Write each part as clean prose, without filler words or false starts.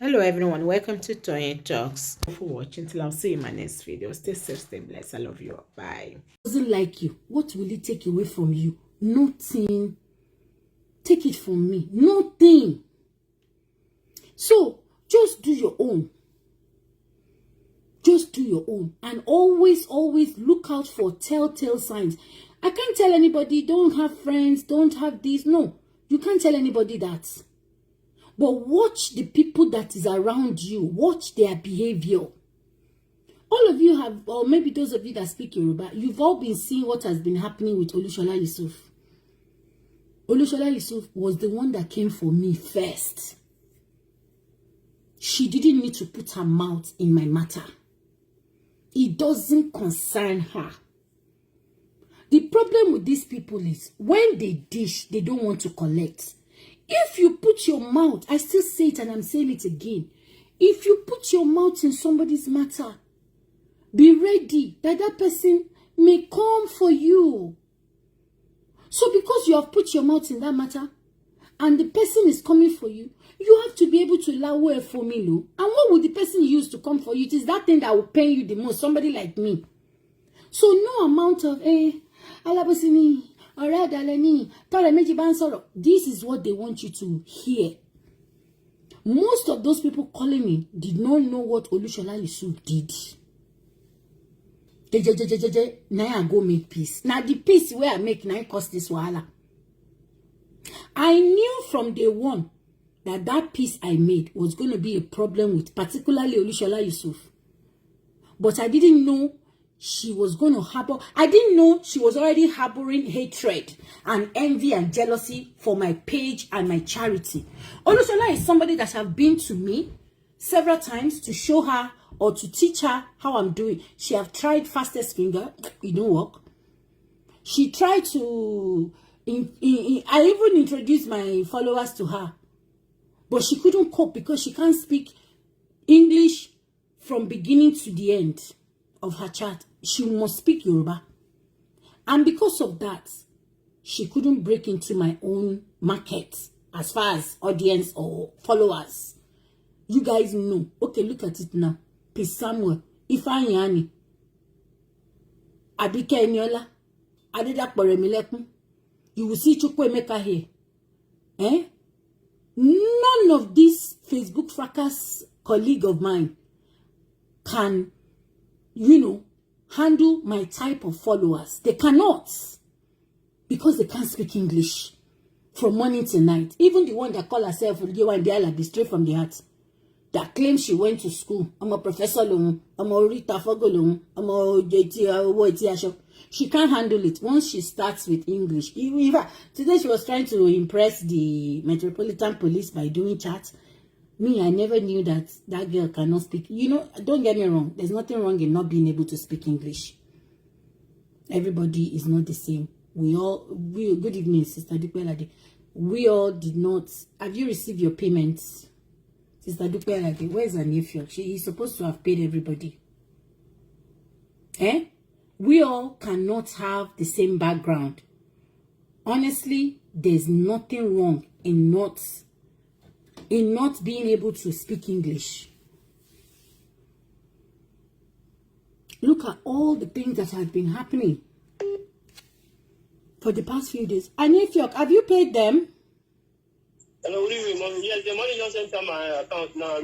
Hello everyone, welcome to Tony Talks. Thank you for watching. Till I'll see you in my next video. Stay safe, stay blessed. I love you. Bye. Doesn't like you, what will it take away from you? Nothing. Take it from me. Nothing. So just do your own. Just do your own. And always look out for telltale signs. I can't tell anybody, don't have friends, don't have this. No, you can't tell anybody that. But watch the people that is around you. Watch their behavior. All of you have, or maybe those of you that speak Yoruba, you've all been seeing what has been happening with Olushola Yusuf. Olushola Yusuf was the one that came for me first. She didn't need to put her mouth in my matter. It doesn't concern her. The problem with these people is when they dish, they don't want to collect. If you put your mouth, I still say it and I'm saying it again. If you put your mouth in somebody's matter, be ready that that person may come for you. So because you have put your mouth in that matter and the person is coming for you, you have to be able to allow a formula. And what would the person use to come for you? It is that thing that will pay you the most, somebody like me. So no amount of, alabosini, this is what they want you to hear. Most of those people calling me did not know what Olushola Yusuf did. Now I go make peace. Now the peace where I make now cause this wahala. I knew from day one that that peace I made was going to be a problem with particularly Olushola Yusuf. But I didn't know she was going to harbor. I didn't know she was already harboring hatred and envy and jealousy for my page and my charity. Olushola is somebody that have been to me several times to show her or to teach her how I'm doing. She have tried fastest finger. It don't work. She tried to... I even introduced my followers to her. But she couldn't cope because she can't speak English from beginning to the end of her chat. She must speak Yoruba. And because of that, she couldn't break into my own market as far as audience or followers. You guys know. Okay, look at it now. Peace Samuel, Ifeanyi, Abike Eniola, Adedapo Remilekun. You will see Chukwuemeka here. None of these Facebook fracas colleague of mine can, handle my type of followers. They cannot. Because they can't speak English from morning to night. Even the one that call herself be straight from the heart. That claims she went to school. I'm a professor. I'm a Rita Fogolong. I'm a she can't handle it once she starts with English. Today she was trying to impress the Metropolitan Police by doing chats. Me, I never knew that that girl cannot speak. Don't get me wrong. There's nothing wrong in not being able to speak English. Everybody is not the same. Good evening, Sister Dukwelade. We all did not. Have you received your payments? Sister Dukwelade, where's her nephew? She is supposed to have paid everybody. We all cannot have the same background. Honestly, there's nothing wrong in not being able to speak English. Look at all the things that have been happening for the past few days. Anifiok, have you paid them? Hello, good evening, Mom. Yes, the money just entered my account now.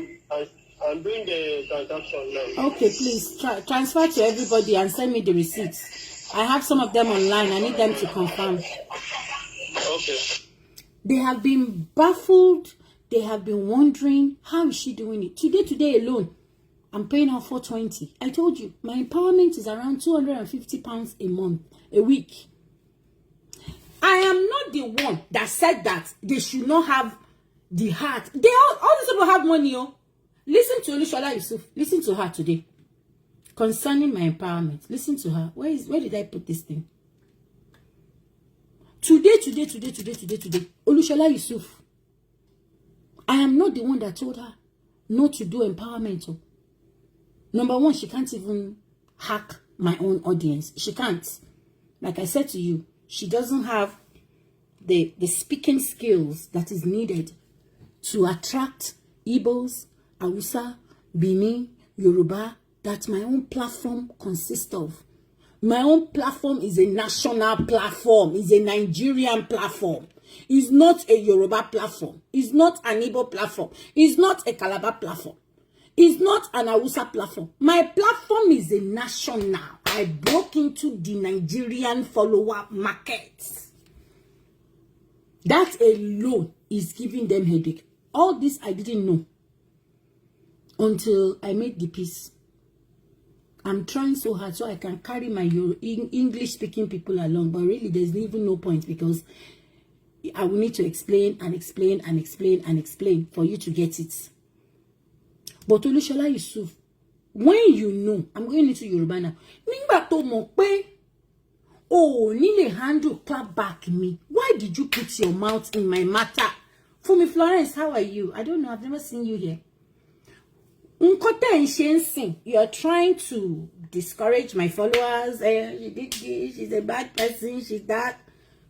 I'm doing the transaction now. Okay, please transfer to everybody and send me the receipts. I have some of them online. I need them to confirm. Okay. They have been baffled. They have been wondering, how is she doing it? Today alone, I'm paying her $420. I told you, my empowerment is around £250 a week. I am not the one that said that they should not have the heart. All these people have money, oh. Listen to Olushola Yusuf. Listen to her today. Concerning my empowerment. Listen to her. Where did I put this thing? Today. Olushola Yusuf. I am not the one that told her not to do empowerment. Oh. Number one, she can't even hack my own audience. She can't. Like I said to you, she doesn't have the speaking skills that is needed to attract Igbos, Hausa, Benin, Yoruba, that my own platform consists of. My own platform is a national platform, is a Nigerian platform. It's not a Yoruba platform. It's not an Igbo platform. It's not a Calabar platform. It's not an Hausa platform. My platform is a national. I broke into the Nigerian follower market. That alone is giving them headache. All this I didn't know until I made the peace. I'm trying so hard so I can carry my English-speaking people along, but really there's even no point because I will need to explain and explain and explain and explain for you to get it. But Olushola Yusuf, when you know, I'm going into Yoruba now. Nígbà tó mọ̀ pé o ní lè handle clap back me. Why did you put your mouth in my matter? Fumi Florence, how are you? I don't know. I've never seen you here. You are trying to discourage my followers. She did this. She's a bad person. She's that.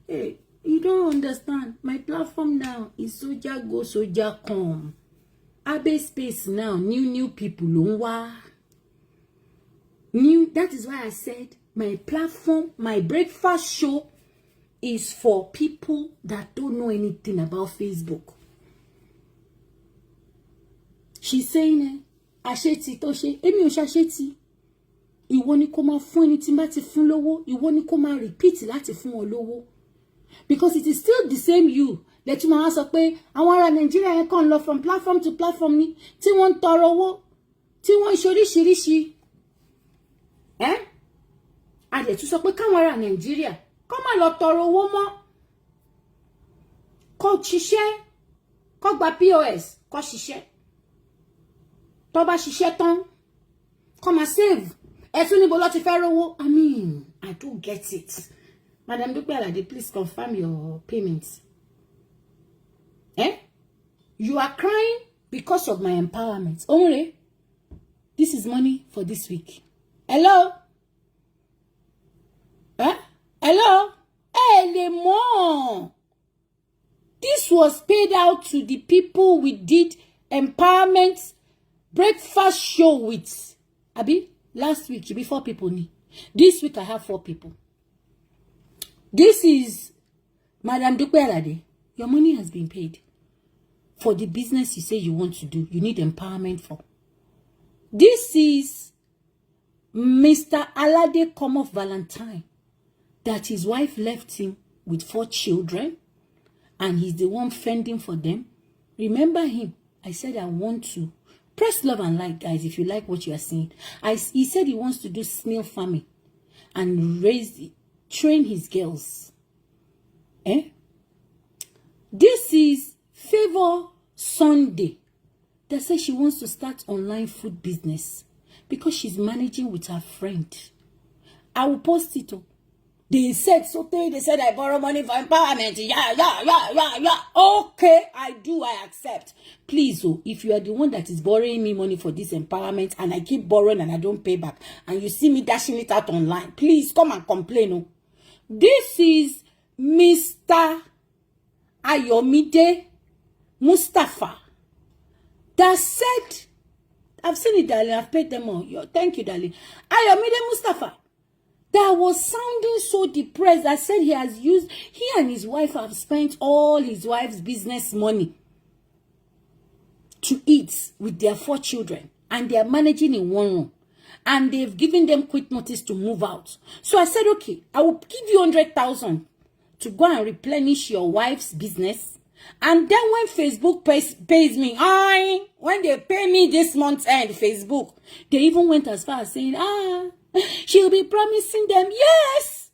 Hey, you don't understand. My platform now is Soldier Go, Soldier Come. Abbey space now. New people. New. That is why I said my platform, my breakfast show is for people that don't know anything about Facebook. She's saying, Asheti to she, emi o shasheti. Ìwọ ni kó máa fún ẹni tí bá ti fún lówó, ìwọ ni kó máa repeat láti fún wọn lówó. Because it is still the same you. Let you máa sọ pé àwọn ará Nigeria yẹn kàn lọ from platform to platform ni tí wọ́n tọrọ owó, tí wọ́n ṣoríṣiríṣi. A dẹ̀ tún sọ pé káwọn ará Nigeria kó má lọ tọrọ owó mọ́. Kó ṣiṣẹ́, kó gba POS, kó ṣiṣẹ́. Tó bá ṣiṣẹ́ tán, kó máa save. Ẹ̀tún níbo ló ti fẹ́ rówó. I mean, I don't get it. Madam Dupe Alade, please confirm your payments. You are crying because of my empowerment. Only, this is money for this week. Hello? Hello? Hey, Lemon. This was paid out to the people we did empowerment breakfast show with. Abi, last week, be 4 people. This week, I have 4 people. This is Madam Dupe Alade. Your money has been paid for the business you say you want to do. You need empowerment for. This is Mr. Alade Comoff Valentine. That his wife left him with 4 children. And he's the one fending for them. Remember him. I said I want to. Press love and like, guys, if you like what you are seeing. He said he wants to do snail farming. And train his girls. This is Favor Sunday. That says she wants to start online food business. Because she's managing with her friend. I will post it up. They said something. They said I borrow money for empowerment. Yeah. Okay, I accept. Please, if you are the one that is borrowing me money for this empowerment and I keep borrowing and I don't pay back and you see me dashing it out online, please come and complain. This is Mr. Ayomide Mustafa that said, I've seen it, darling. I've paid them all. Thank you, darling. Ayomide Mustafa. That was sounding so depressed. I said he and his wife have spent all his wife's business money to eat with their 4 children. And they are managing in 1 room. And they've given them quick notice to move out. So I said, okay, I will give you 100,000 to go and replenish your wife's business. And then when Facebook pays me, when they pay me this month's end, Facebook, they even went as far as saying, she'll be promising them, yes.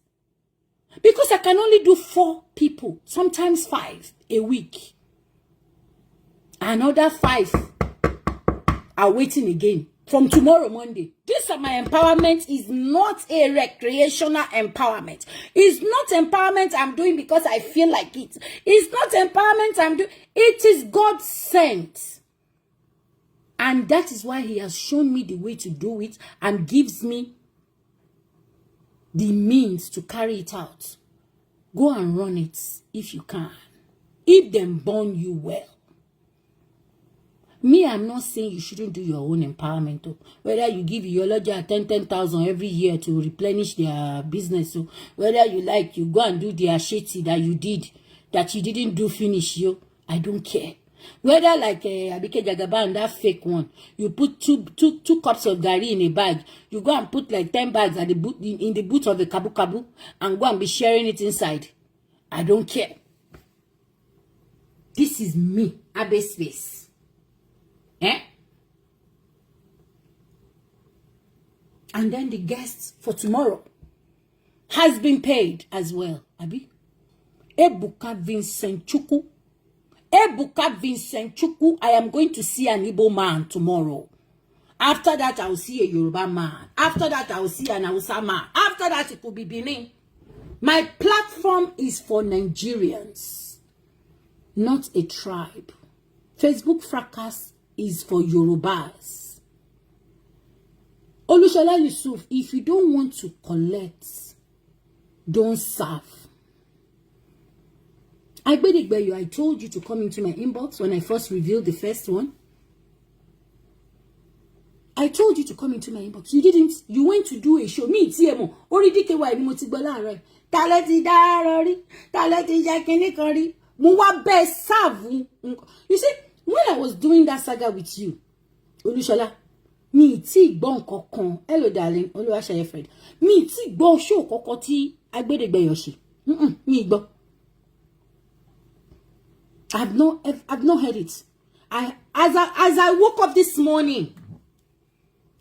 Because I can only do 4 people, sometimes 5 a week. Another 5 are waiting again from tomorrow, Monday. This my empowerment is not a recreational empowerment. It's not empowerment I'm doing because I feel like it. It's not empowerment I'm doing. It is God sent. And that is why he has shown me the way to do it and gives me the means to carry it out. Go and run it if you can. If them born you well. Me, I'm not saying you shouldn't do your own empowerment. Oh. Whether you give Iyoloja 10,000 every year to replenish their business. So whether you like, you go and do their shitty that you did, that you didn't do finish. You, I don't care. Whether like Abike Jagaba and that fake one, you put two cups of gari in a bag, you go and put like 10 bags at the boot in the boot of the kabu and go and be sharing it inside. I don't care. This is me, Abbey Space. And then the guest for tomorrow has been paid as well, Abi. Ebuka Vincent Chukwu. Ebuka Vincent Chukwu. I am going to see an Igbo man tomorrow. After that, I will see a Yoruba man. After that, I will see an Hausa man. After that, it could be Benin. My platform is for Nigerians, not a tribe. Facebook Fracas is for Yorubas. Olushola Yusuf, if you don't want to collect, don't serve. I told you to come into my inbox when I first revealed the first one. I told you to come into my inbox. You didn't. You went to do a show. Me, TMO. Already DKY ni mo ti gbọ́ láàárọ̀. Taleti darori. Taleti jakinikori. Mo wa be serve. You see, when I was doing that saga with you, Olushola, mi ti gbọ́ nǹkan kan. Hello darling, Oluwaseyi Fred. Mi ti gbọ́ show kankan tí Agbedegbeyo ṣe. Mi gbọ́. I've not heard it. As I woke up this morning,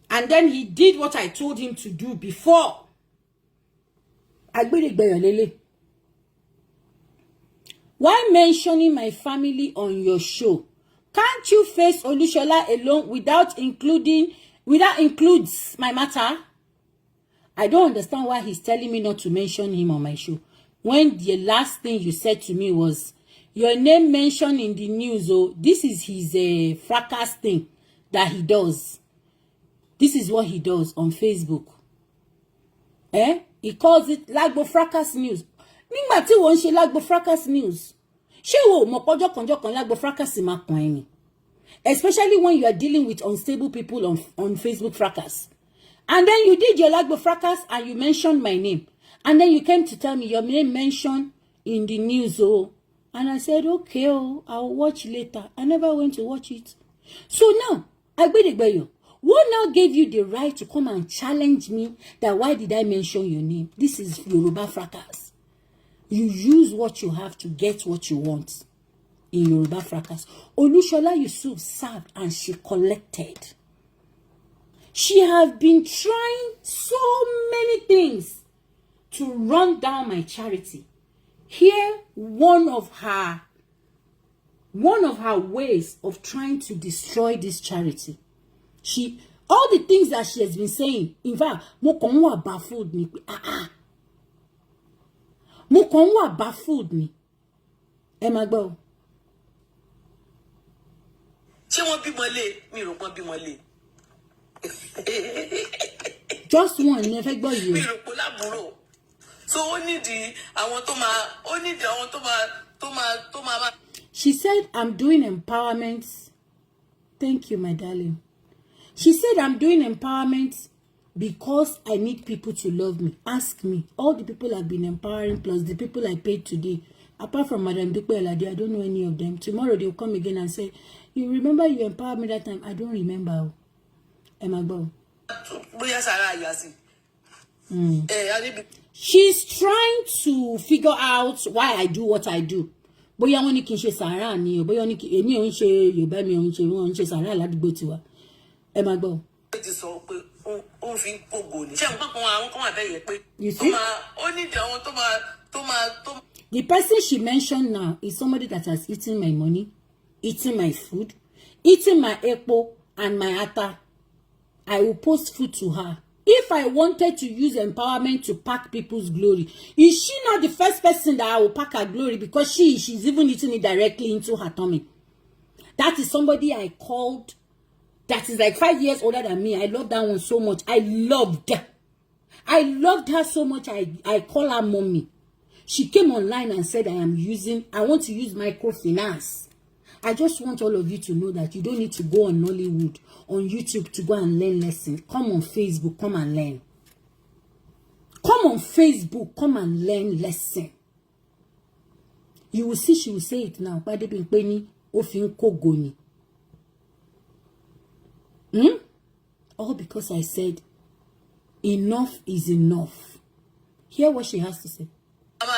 and then he did what I told him to do before. Agbedegbeyo lele. Why mentioning my family on your show? Can't you face Olushola alone without includes my matter? I don't understand why he's telling me not to mention him on my show. When the last thing you said to me was, your name mentioned in the news, oh, this is his fracas thing that he does. This is what he does on Facebook. He calls it Lagbo Fracas News. Nígbà tí wọ́n ṣe Lagbo Fracas News. Ṣé wo mọ̀ pọ́jọ́ kan Lagbo Fracas ma kan ẹni? Especially when you are dealing with unstable people on Facebook Fracas. And then you did your Lagbo Fracas and you mentioned my name. And then you came to tell me your name mentioned in the news, oh. And I said, okay, oh, I'll watch later. I never went to watch it. So now, Agbedegbeyo, what now gave you the right to come and challenge me that why did I mention your name? This is Yoruba Fracas. You use what you have to get what you want in Yoruba Fracas. Olushola Yusuf served and she collected. She has been trying so many things to run down my charity. Here, one of her ways of trying to destroy this charity. All the things that she has been saying, in fact, mo kàn wà baffled ni. Mo kàn wà baffled ni. Ẹ má gbọ́. Ṣé wọ́n bímọ lé? Mi rò pé bímọ lé. Just one, ẹ fẹ́ gbọ́ yìí. Mi rò pé lábúrò. So ó She said, I'm doing empowerment. Thank you, my darling. She said, I'm doing empowerment because I need people to love me. Ask me. All the people I've been empowering, plus the people I paid today, apart from Madam Dupe Elade, I don't know any of them. Tomorrow they'll come again and say, you remember you empowered me that time? I don't remember. Emma Bo. She's trying to figure out why I do what I do. Bóyá wọ́n ní kí n ṣe sàárà ni o, bóyá wọ́n ní kí èmi ò ń ṣe Yorùbá mi ò ń ṣe wọ́n ń ṣe sàárà ládùúgbò tiwa. Ẹ máa gbọ́. Ti sọ pé ó fi pogo ni. Ṣé nǹkan kan àwọn kan wà bẹ́ẹ̀ yẹn pé ó ní àwọn tó máa. The person she mentioned now is somebody that has eaten my money, eaten my food, eaten my epo and my ata. I will post food to her. If I wanted to use empowerment to pack people's glory, is she not the first person that I will pack her glory because she's even eating it directly into her tummy? That is somebody I called that is like 5 years older than me. I love that one so much. I loved her so much. I call her mommy. She came online and said, I want to use microfinance. I just want all of you to know that you don't need to go on Nollywood, on YouTube to go and learn lessons. Come on Facebook, come and learn. Come on Facebook, come and learn lesson. You will see, she will say it now. All because I said, enough is enough. Hear what she has to say. All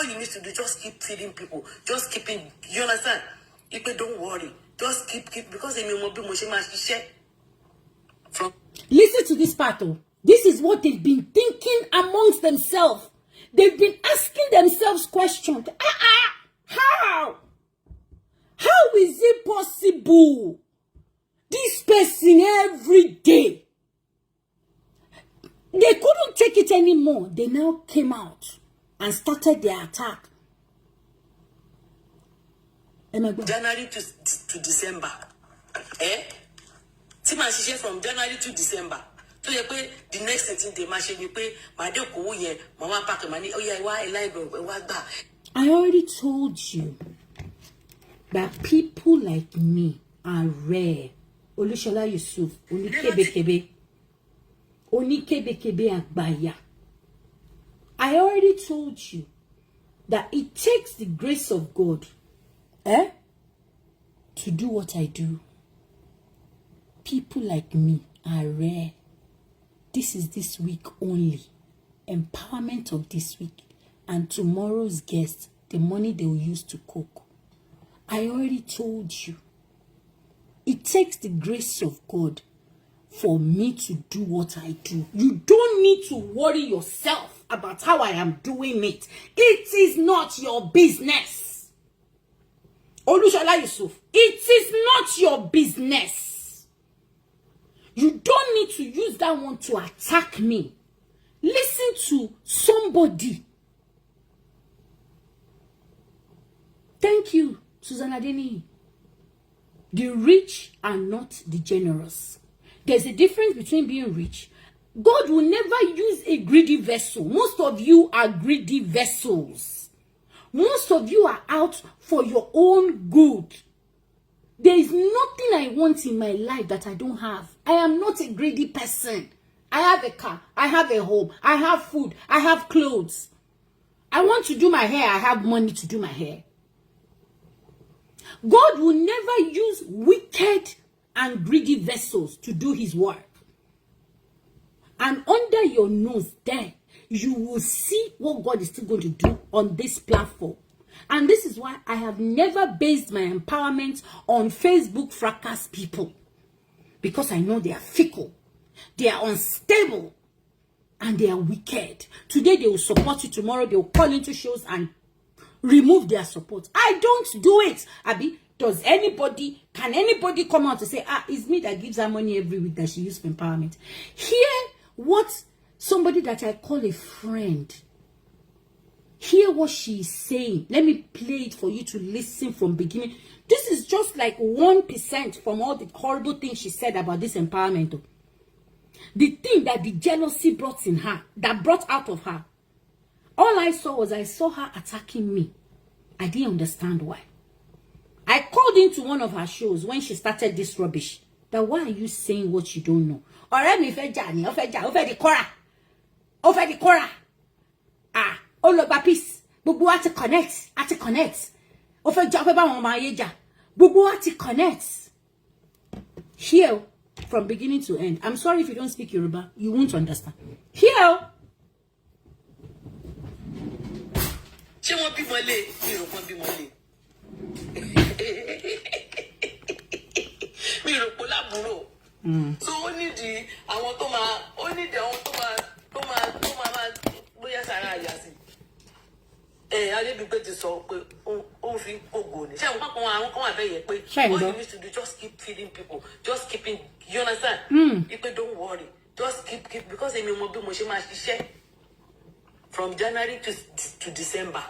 you need to do, just keep feeding people. Just keeping, you understand? Don't worry. Just keep, because listen to this part, oh. This is what they've been thinking amongst themselves. They've been asking themselves questions. How? How is it possible? This person every day. They couldn't take it anymore. They now came out and started their attack. January to December. From January to December. So you pay the next thing they machine you pay my day go here, mama pack money. Oh yeah, why I already told you that people like me are rare. Olushola Yusuf, Onikebe Agbaya. I already told you that it takes the grace of God to do what I do. People like me are rare. This is this week only. Empowerment of this week. And tomorrow's guest, the money they will use to cook. I already told you. It takes the grace of God for me to do what I do. You don't need to worry yourself about how I am doing it. It is not your business. Olushola Yusuf, it is not your business. You don't need to use that one to attack me. Listen to somebody. Thank you, Susanna Deni. The rich are not the generous. There's a difference between being rich. God will never use a greedy vessel. Most of you are greedy vessels. Most of you are out for your own good. There is nothing I want in my life that I don't have. I am not a greedy person. I have a car. I have a home. I have food. I have clothes. I want to do my hair. I have money to do my hair. God will never use wicked and greedy vessels to do his work. And under your nose there, you will see what God is still going to do on this platform. And this is why I have never based my empowerment on Facebook fracas people. Because I know they are fickle. They are unstable. And they are wicked. Today they will support you. Tomorrow they will call into shows and remove their support. I don't do it. Abby, can anybody come out to say, it's me that gives her money every week that she uses for empowerment? Hear what somebody that I call a friend, hear what she is saying. Let me play it for you to listen from beginning. This is just like 1% from all the horrible things she said about this empowerment. The thing that the jealousy brought in her, that brought out of her. All I saw her attacking me. I didn't understand why. I called into one of her shows when she started this rubbish. That why are you saying what you don't know? Ọ̀rẹ́ mi fẹ́ jà ni, ó fẹ́ di kora. Ó lọ gba peace. Gbogbo wa ti connect, Ó fẹ́ jà, ó fẹ́ bá wọn máa yé jà. Gbogbo wa ti connect. Here, from beginning to end. I'm sorry if you don't speak Yoruba, you won't understand. Here. Ṣé wọ́n bímọ lé? Mi ò kàn bímọ lé. Mi ò kò lábúrò. So ó nídìí àwọn tó máa bóyá sára àyà sí. Adébígbé ti sọ pé ó fi ògo ni. Ṣé àwọn kan wà bẹ́ẹ̀ yẹ pé all you need to do, just keep feeding people, just keeping, you understand? Ipe don't worry, just keep because èmi mọ bí mo ṣe máa ṣiṣẹ́ from January to December.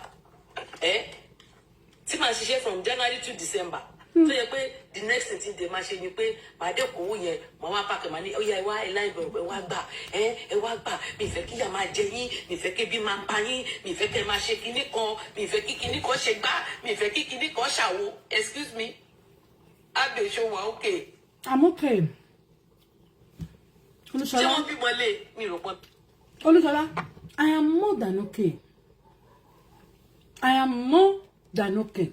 Tí màá ṣiṣẹ́ from January to December. So you pay the next thing they machine you pay my de ko yen mama pack money oh yeah why line e wa gba mi fẹ́ kí ya ma jẹ yín mi fẹ́ kí bí ma pa yín mi fẹ́ kẹ́ ma ṣe kíní kan mi fẹ́ kí kíní kan ṣe gbá mi fẹ́ kí kíní kan ṣàwo excuse me Abbey show wa okay I'm okay. Olusola I am more than okay. I am more than okay.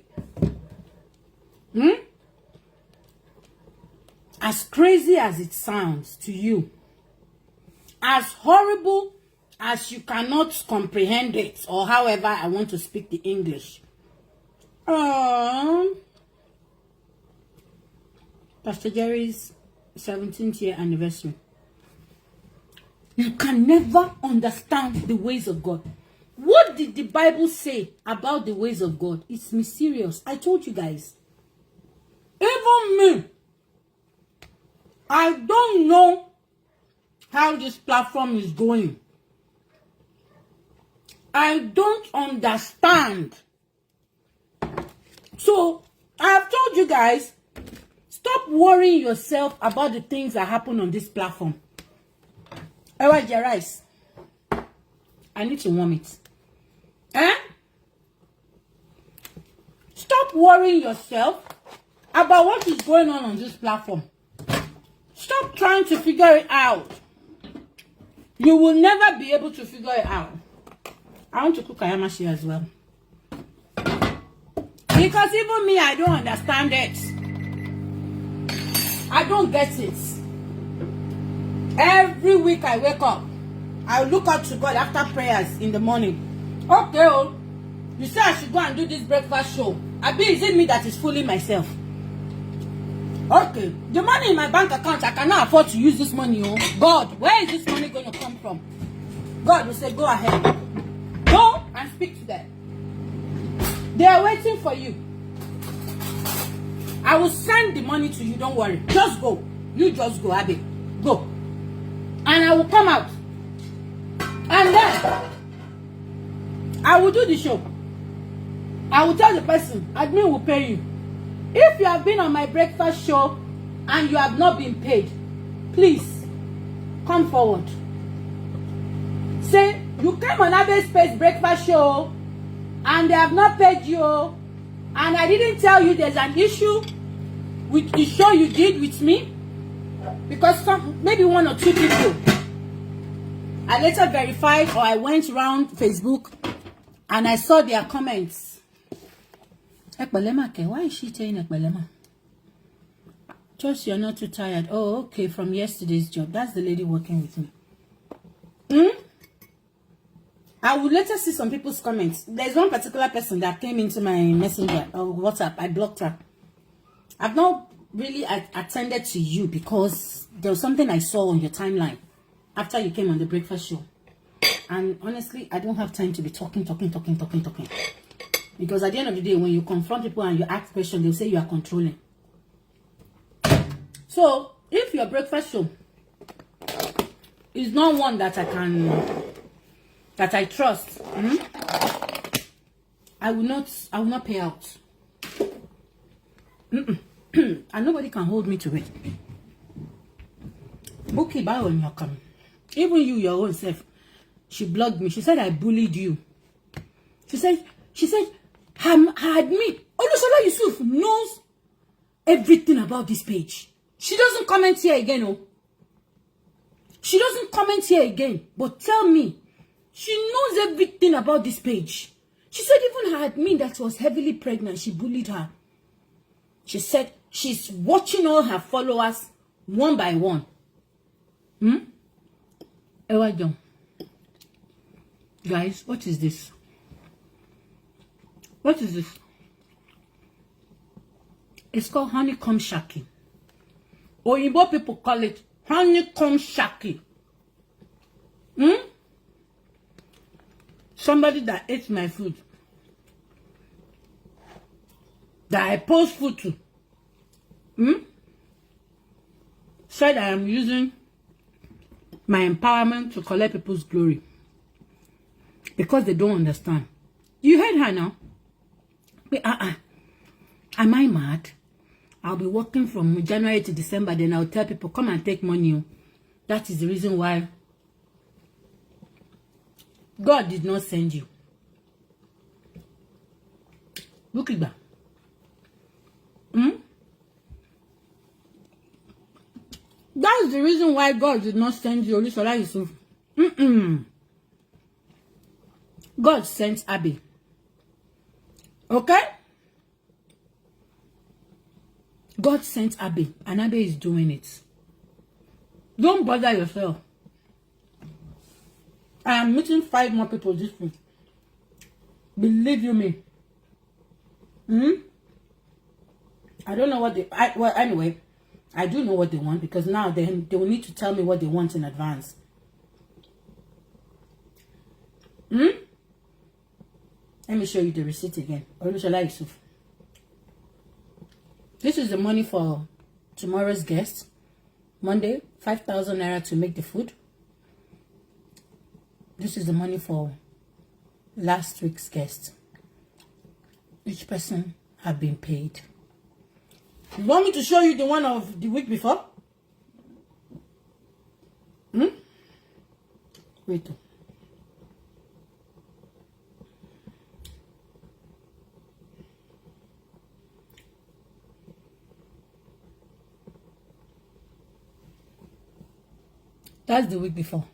As crazy as it sounds to you, as horrible as you cannot comprehend it, or however I want to speak the English. Pastor Jerry's 17th year anniversary. You can never understand the ways of God. What did the Bible say about the ways of God? It's mysterious. I told you guys. Even me, I don't know how this platform is going. I don't understand. So, I have told you guys, stop worrying yourself about the things that happen on this platform. I want your rice. I need to warm it. Stop worrying yourself about what is going on this platform. Stop trying to figure it out. You will never be able to figure it out. I want to cook ayamashi as well. Because even me, I don't understand it. I don't get it. Every week I wake up, I look up to God after prayers in the morning. Okay, oh, you say I should go and do this breakfast show. Abbey, is it me that is fooling myself? Okay, the money in my bank account, I cannot afford to use this money. Oh, God, where is this money going to come from? God will say, go ahead. Go and speak to them. They are waiting for you. I will send the money to you, don't worry. Just go. You just go, Abbey. Go. And I will come out. And then, I will do the show. I will tell the person, admin will pay you. If you have been on my breakfast show and you have not been paid, please, come forward. Say, you came on Abbey's Space breakfast show and they have not paid you. And I didn't tell you there's an issue with the show you did with me. Because maybe one or two people, I later verified, or I went around Facebook and I saw their comments. Why is she saying Ekbelema? Just you're not too tired. Oh, okay, from yesterday's job. That's the lady working with me. I would later see some people's comments. There's one particular person that came into my messenger or WhatsApp. I blocked her. I've not really attended to you because there was something I saw on your timeline after you came on the breakfast show. And honestly, I don't have time to be talking. Because at the end of the day, when you confront people and you ask questions, they'll say you are controlling. So, if your breakfast show is not one that I trust, I will not pay out. And nobody can hold me to it. Okay, bye on your come. Even you, your own self, she blocked me. She said I bullied you. She said, I admit, Olusola Yusuf knows everything about this page. She doesn't comment here again, oh. She doesn't comment here again. But tell me, she knows everything about this page. She said even her admin that was heavily pregnant, she bullied her. She said she's watching all her followers one by one. Guys, what is this? What is this? It's called honeycomb shaki. Oyinbo people call it honeycomb shaki. Somebody that ate my food, that I post food to, said I am using my empowerment to collect people's glory because they don't understand. You heard her now. Wait, am I mad? I'll be working from January to December. Then I'll tell people, come and take money. That is the reason why God did not send you. Look at that. That's the reason why God did not send you. God sent Abbey. Okay? God sent Abbey, and Abbey is doing it. Don't bother yourself. I am meeting 5 more people this week. Believe you me. I don't know what they... well, anyway, I do know what they want, because now they will need to tell me what they want in advance. Let me show you the receipt again. Yusuf. This is the money for tomorrow's guest. Monday, 5,000 naira to make the food. This is the money for last week's guest. Each person have been paid. You want me to show you the one of the week before? Wait. That's the week before.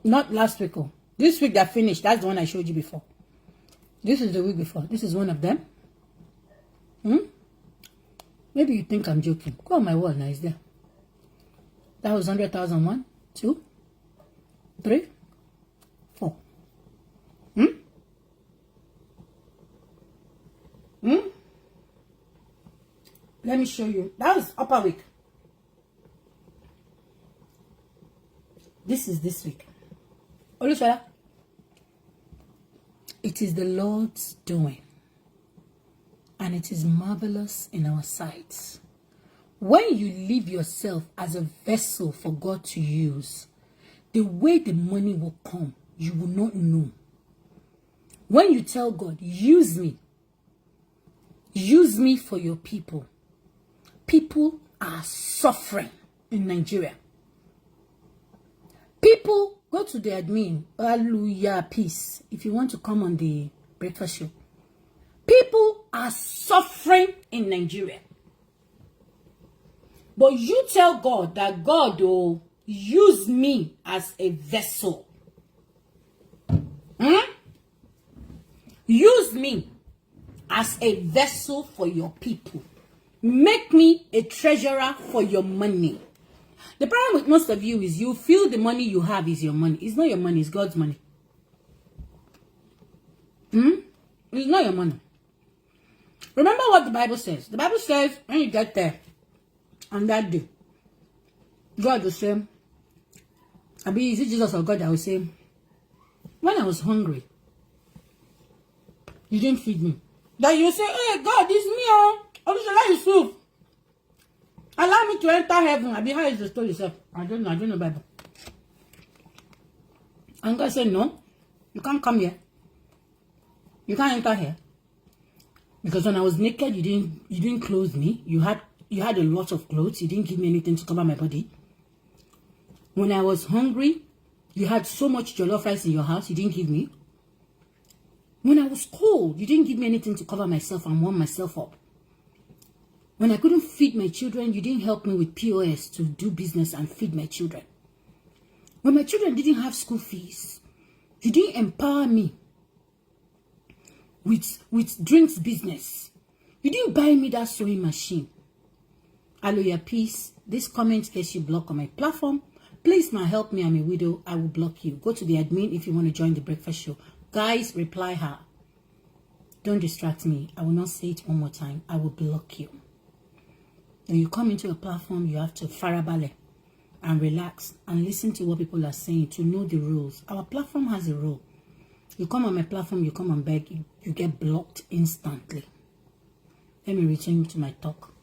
Not last week. Oh. This week that finished. That's the one I showed you before. This is the week before. This is one of them. Maybe you think I'm joking. Go on my wall now. It's there. That was 100,000. 1, 2, 3, 4. Let me show you. That was upper week. This is this week. Olushola. It is the Lord's doing, and it is marvelous in our sight. When you leave yourself as a vessel for God to use, the way the money will come, you will not know. When you tell God, use me for your people. People are suffering in Nigeria. People, go to the admin, hallelujah, peace, if you want to come on the breakfast show. People are suffering in Nigeria. But you tell God that God will use me as a vessel. Use me as a vessel for your people. Make me a treasurer for your money. The problem with most of you is you feel the money you have is your money. It's not your money, it's God's money. It's not your money. Remember what the Bible says. The Bible says when you get there on that day, God will say, Abbey, is it Jesus or God that will say, when I was hungry, you didn't feed me. That you say, hey, God, it's me, Olushola Yusuf. Allow me to enter heaven. Abbey, how is the story yourself? I don't know Bible. And God said, no, you can't come here. You can't enter here. Because when I was naked, you didn't clothe me. You had a lot of clothes. You didn't give me anything to cover my body. When I was hungry, you had so much jollof rice in your house. You didn't give me. When I was cold, you didn't give me anything to cover myself and warm myself up. When I couldn't feed my children, you didn't help me with POS to do business and feed my children. When my children didn't have school fees, you didn't empower me with drinks business. You didn't buy me that sewing machine. Hallelujah, peace. This comment gets you blocked on my platform. Please now help me. I'm a widow. I will block you. Go to the admin if you want to join the breakfast show. Guys, reply her. Don't distract me. I will not say it one more time. I will block you. When you come into a platform, you have to farabale and relax and listen to what people are saying to know the rules. Our platform has a rule. You come on my platform, you come and beg, you get blocked instantly. Let me return to my talk.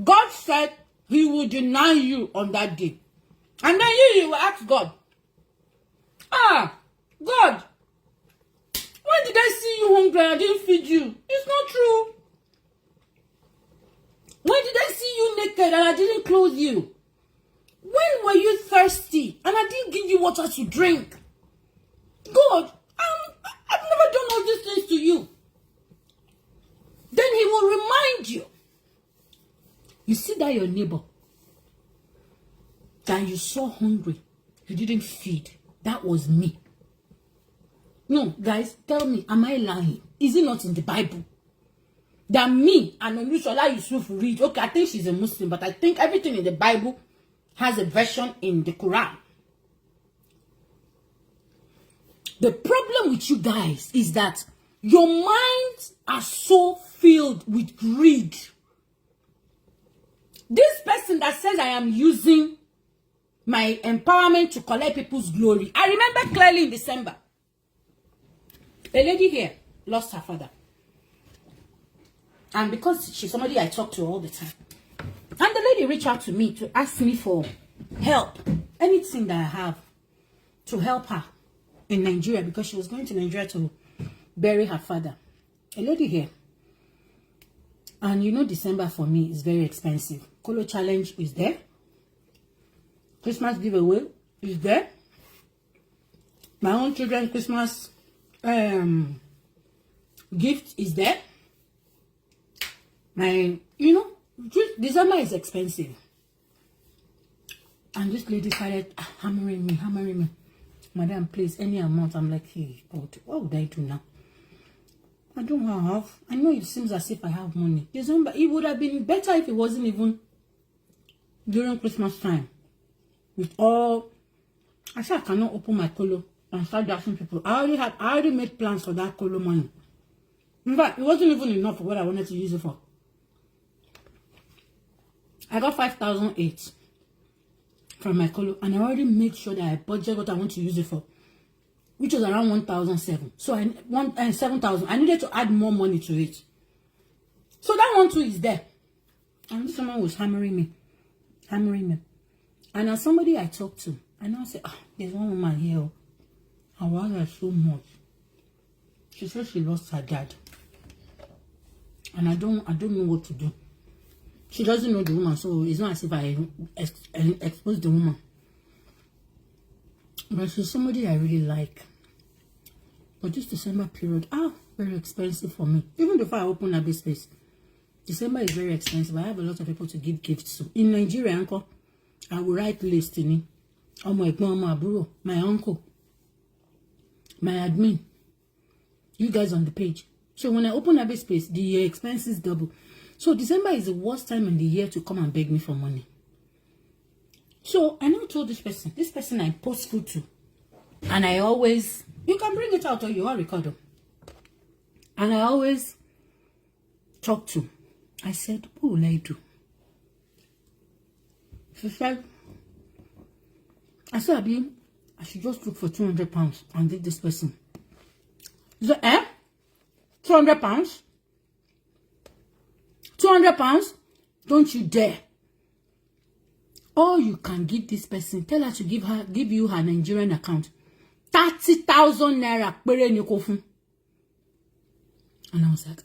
God said he will deny you on that day. And then you will ask God, God, when did I see you hungry? children, I didn't feed you. It's not true. When did I see you naked and I didn't clothe you? When were you thirsty and I didn't give you water to drink? God, I've never done all these things to you. Then he will remind you. You see that your neighbor that you saw hungry, you didn't feed. That was me. No, guys, tell me, am I lying? Is it not in the Bible? That me and Olushola Yusuf read. Okay, I think she's a Muslim, but I think everything in the Bible has a version in the Quran. The problem with you guys is that your minds are so filled with greed. This person that says I am using my empowerment to collect people's glory. I remember clearly in December, a lady here lost her father. And because she's somebody I talk to all the time. And the lady reached out to me to ask me for help. Anything that I have to help her in Nigeria, because she was going to Nigeria to bury her father. A lady here. And you know December for me is very expensive. Kolo challenge is there. Christmas giveaway is there. My own children's Christmas gift is there. My, you know, December is expensive. And this lady started hammering me. Madam, please, any amount. I'm like, hey, God, what would I do now? I don't have. I know it seems as if I have money. December, it would have been better if it wasn't even during Christmas time. With all, I said I cannot open my colo and start asking people. I already made plans for that colo money. In fact, it wasn't even enough for what I wanted to use it for. I got 5,008 from my colo, and I already made sure that I budget what I want to use it for, which was around 1,007. So I want 7,000. I needed to add more money to it. So that one too is there. And someone was hammering me. And as somebody I talked to, I now say, there's one woman here. I want her so much. She said she lost her dad. And I don't know what to do. She doesn't know the woman, so it's not as if I expose the woman. But she's somebody I really like. But this December period, very expensive for me. Even before I open a business, December is very expensive. I have a lot of people to give gifts to. In Nigeria, uncle, I will write list in it. Oh my bro, my uncle, my admin, you guys on the page. So when I open a space, the expenses double. So December is the worst time in the year to come and beg me for money. So I now told this person I post food to. And I always, you can bring it out or you are record. And I always talk to. I said, what will I do? She said, I said, Abby, I should just look for 200 pounds and give this person. She said, 200 pounds? 200 pounds? Don't you dare. Or you can give this person, tell her to give you her Nigerian account. 30,000 naira. And I was like,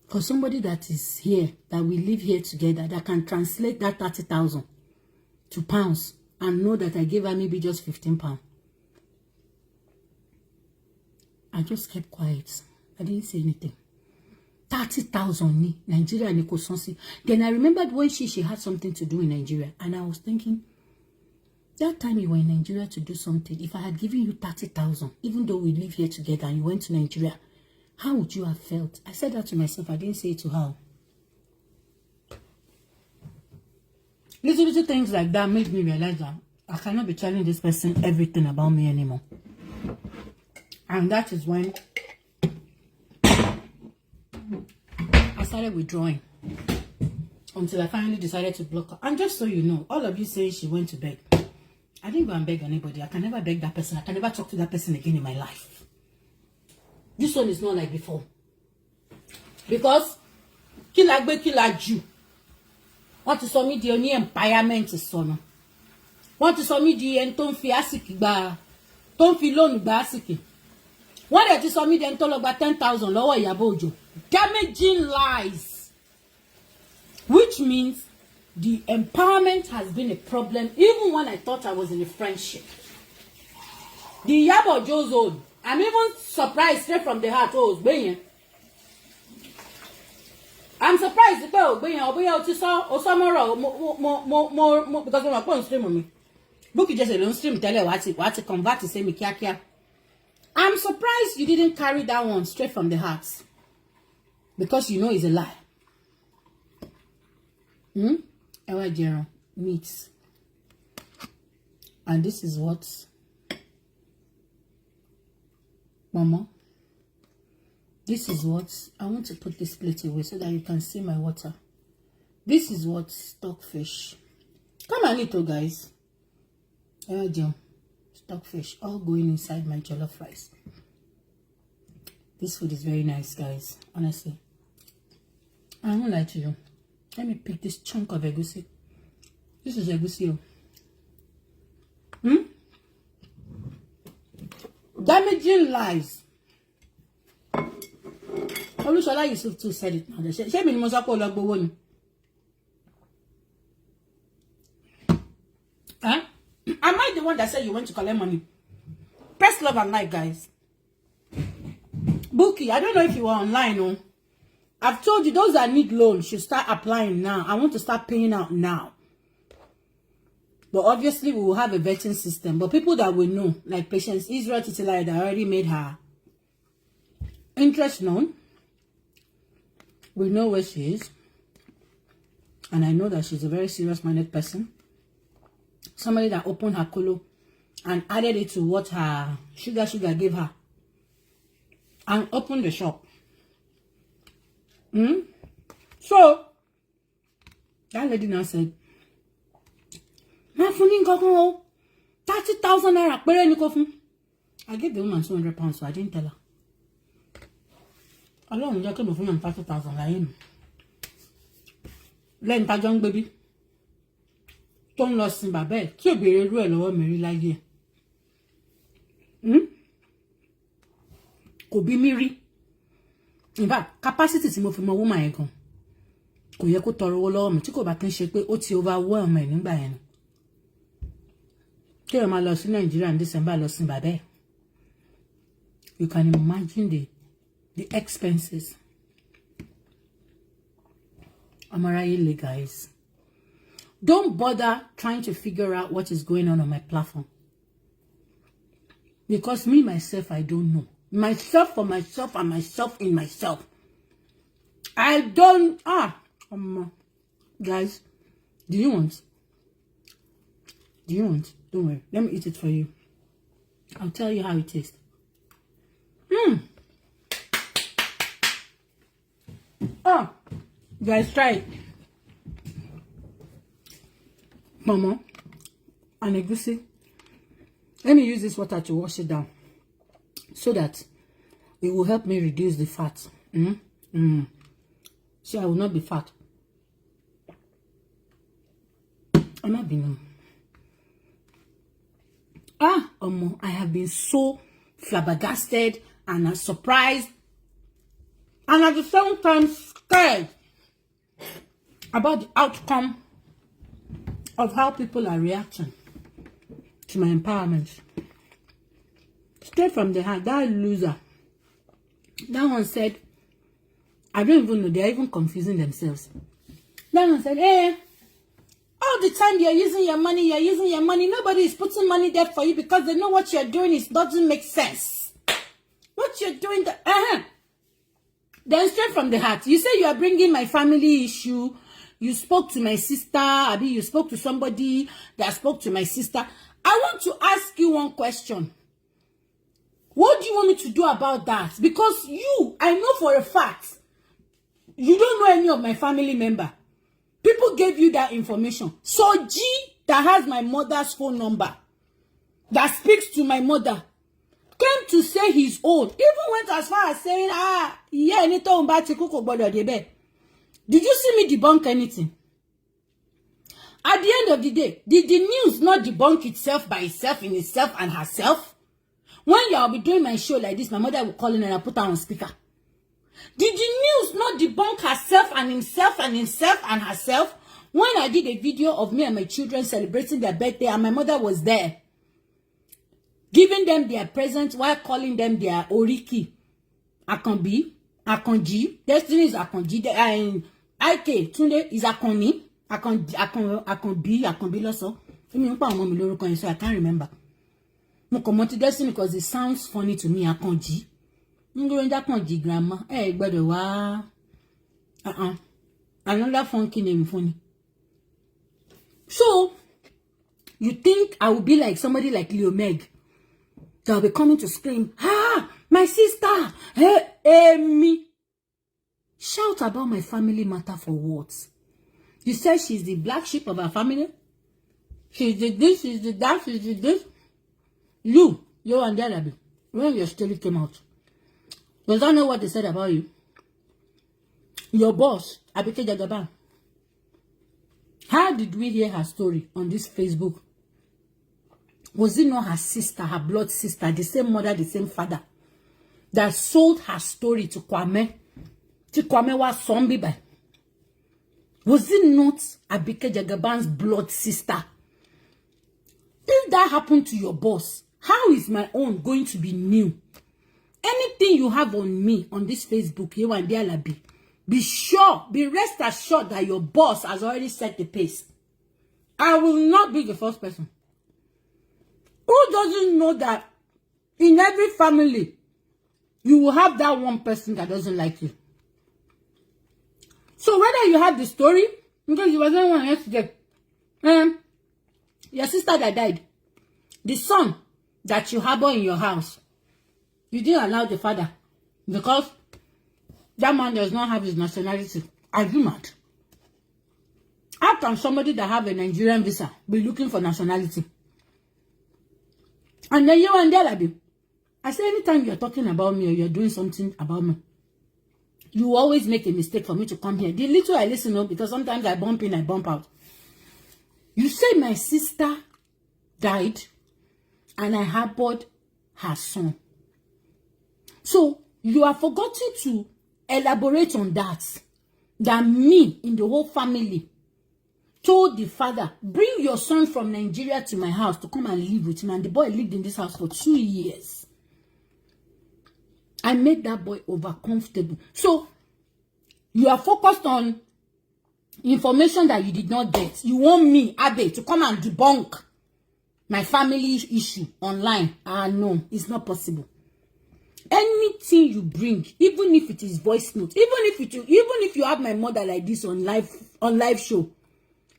For somebody that is here, that we live here together, that can translate that 30,000 to pounds and know that I gave her maybe just 15 pounds. I just kept quiet. I didn't say anything. 30,000 ni Nigeria ni kosansi. Then I remembered when she had something to do in Nigeria, and I was thinking, that time you were in Nigeria to do something, if I had given you 30,000, even though we live here together and you went to Nigeria, how would you have felt? I said that to myself. I didn't say it to her. Little things like that made me realize that I cannot be telling this person everything about me anymore. And that is when I started withdrawing until I finally decided to block her. And just so you know, all of you say she went to beg. I didn't go and beg anybody. I can never beg that person. I can never talk to that person again in my life. This one is not like before. Because kila Jew. Want to saw me the only empowerment is son. Want to saw me the enton fiasik ba Don't feel loan basically. When they just saw me then told about 10,000 lower Yabojo. Damaging lies. Which means the empowerment has been a problem even when I thought I was in a friendship. The Yabojo zone. I'm even surprised straight from the heart. Oh, I'm surprised because I'm going stream on me. Book just a long stream tell you what to convert to say me kia. I'm surprised you didn't carry that one straight from the heart. Because you know it's a lie. Ewa Jero meats. And this is what Mama. This is what I want to put this plate away so that you can see my water. This is what stockfish. Come a little, guys. Stockfish all going inside my jollof rice. This food is very nice, guys. Honestly, I won't lie to you. Let me pick this chunk of egusi. This is egusi. Damaging lies. Olushola Yusuf too said it now. Huh? Am I the one that said you went to collect money? Press love and like, guys. Bookie, I don't know if you are online. Oh. I've told you those that need loans should start applying now. I want to start paying out now. But obviously, we will have a vetting system. But people that will know, like Patience Israel Titilai, that already made her interest known, we know where she is. And I know that she's a very serious-minded person. Somebody that opened her kolo and added it to what her sugar gave her. And opened the shop. So, that lady now said, I gave the woman 200 pounds, so I didn't tell her. I don't know, 30,000. Let Tajong baby. Don't lost in Babel. So be a real lower Mary like you. Could be Miri. In fact, capacity to move from a woman ago. Could you toro law me to go back and shake what you overwhelm me in by. Tell my loss in Nigeria and December lost in Babel. You can imagine the expenses. Amarayile, guys. Don't bother trying to figure out what is going on my platform. Because me, myself, I don't know. Myself for myself and myself in myself. I don't... guys, do you want? Don't worry. Let me eat it for you. I'll tell you how it tastes. Guys, try it. Mama, and egusi. Let me use this water to wash it down so that it will help me reduce the fat. So I will not be fat. I'm not being. I have been so flabbergasted and surprised and at the same time scared about the outcome of how people are reacting to my empowerment. Straight from the heart, that loser. That one said, I don't even know, they're even confusing themselves. That one said, hey, all the time you're using your money, nobody is putting money there for you because they know what you're doing doesn't make sense. What you're doing, Then straight from the heart, you say you are bringing my family issue. You spoke to my sister, Abby, you spoke to somebody that spoke to my sister. I want to ask you one question. What do you want me to do about that? Because I know for a fact, you don't know any of my family member. People gave you that information. So G, that has my mother's phone number, that speaks to my mother, came to say his own. Even went as far as saying, yeah, anything about Did you see me debunk anything? At the end of the day, did the news not debunk itself by itself in itself and herself? When y'all be doing my show like this, my mother will call in and I put her on speaker. Did the news not debunk herself and himself and himself and herself? When I did a video of me and my children celebrating their birthday and my mother was there, giving them their presents while calling them their Oriki, Akanbi, Akanji, Destiny is Akanji, and IK, Tunde is Akoni, Akanbi also. So I can't remember. I come to Destiny because it sounds funny to me, Akanji. Akanji grandma. Hey, brother, wow. Another funky name funny. So, you think I will be like somebody like Leo Meg? They'll be coming to scream, ah, my sister, hey, me. Shout about my family matter for what? You said she's the black sheep of our family? She's the this, she's the that, she's the this. You and the other, when your story came out, does that know what they said about you? Your boss, Abike Jagaban. How did we hear her story on this Facebook? Was it not her sister, her blood sister, the same mother, the same father, that sold her story to Kwame? To Kwame was zombie by. Was it not Abike Jagaban's blood sister? If that happened to your boss, how is my own going to be new? Anything you have on me on this Facebook, you and Alabi, be sure, be rest assured that your boss has already set the pace. I will not be the first person. Who doesn't know that in every family, you will have that one person that doesn't like you? So whether you have the story, because you wasn't one yesterday, your sister that died, the son that you harbor in your house, you didn't allow the father because that man does not have his nationality. Are you mad? How can somebody that have a Nigerian visa be looking for nationality? And then you and Delabi, I say anytime you're talking about me or you're doing something about me, you always make a mistake for me to come here. The little I listen to, because sometimes I bump in, I bump out. You say my sister died and I harbored her son. So you are forgetting to elaborate on that. That me in the whole family told the father, bring your son from Nigeria to my house to come and live with him. And the boy lived in this house for 2 years. I made that boy over comfortable. So you are focused on information that you did not get. You want me, Abbey, to come and debunk my family issue online. No, it's not possible. Anything you bring, even if it is voice note, even if you have my mother like this on live show,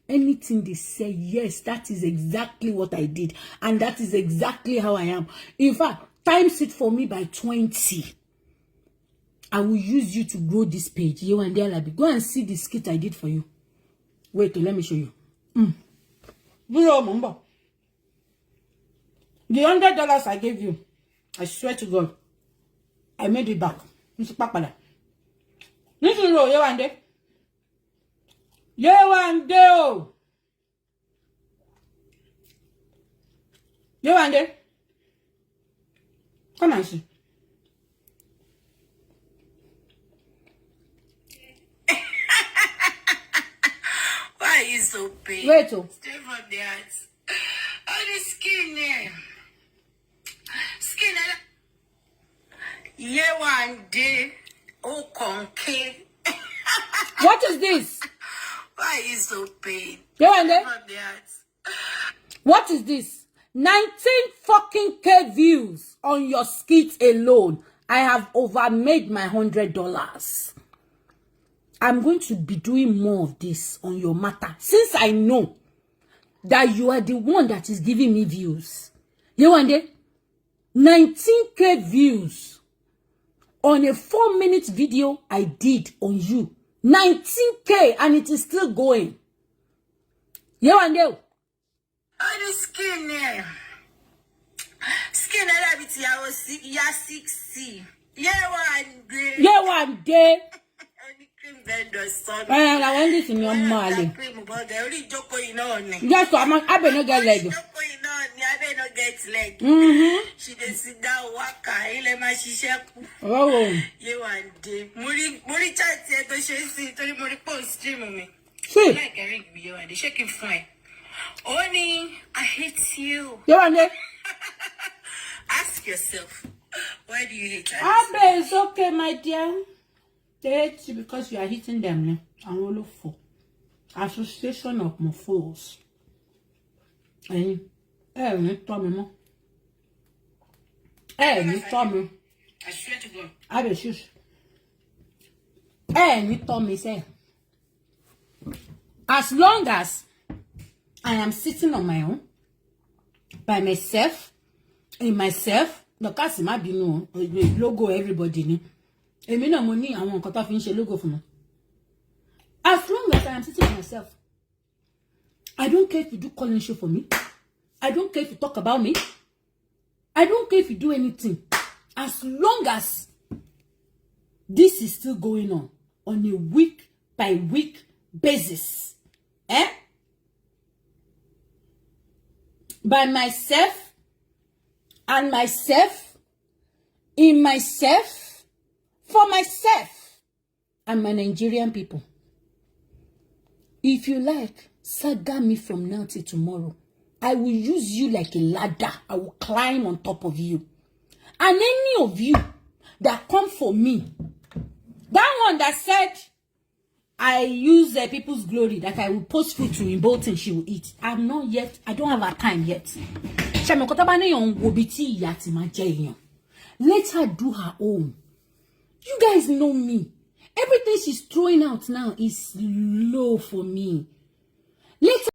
anything they say, yes, that is exactly what I did, and that is exactly how I am. In fact, times it for me by 20. I will use you to grow this page. You and Alabi, go and see the skit I did for you. Wait, let me show you. The $100 I gave you, I swear to God, I made it back. Listen, Yewande. Yewande. Come and see. Why are you so big? Wait, Stay from that. Oh, the skin there. Skin. One day. Oh, conky. What is this? Why are you so big? Yewande. What is this? 19 fucking K views on your skit alone. I have overmade my $100. I'm going to be doing more of this on your matter, since I know that you are the one that is giving me views. You want it? 19K views on a 4-minute video I did on you. 19K, and it is still going. You want it? Oh, the skin there. Skin that I be I was 6C. Yeah, one day. I want this in your money. Yes, so I'm not. I better not get leg. get leg. She dey sit down waka. Ile ma ṣiṣẹ́ kù. Oh. Ye one day. Mori chat e to ṣe si torí mori post stream mi. See. Like Eric bi ye one day shaking fine. Oni, I hate you. You want it? Ask yourself, why do you hate us? Abbey, it's okay, my dear. They hate you because you are hitting them. I'm all for association of my fools. You told me more. You told me. I swear to God. Abbey, shush. You told me, say, as long as I am sitting on my own, by myself, in myself, no kasi ma binu logo everybody ni. Èmi náà mo ní àwọn nǹkan tó fi ń ṣe logo fún mi. As long as I am sitting by myself, I don't care if you do calling show for me. I don't care if you talk about me. I don't care if you do anything. As long as this is still going on a week by week basis. By myself, and myself, in myself, for myself, and my Nigerian people. If you like, saga me from now till tomorrow. I will use you like a ladder. I will climb on top of you. And any of you that come for me, that one that said, I use people's glory, that I will post food to in Bolton, she will eat. I'm not yet, I don't have a time yet. Let her do her own. You guys know me. Everything she's throwing out now is low for me. Let her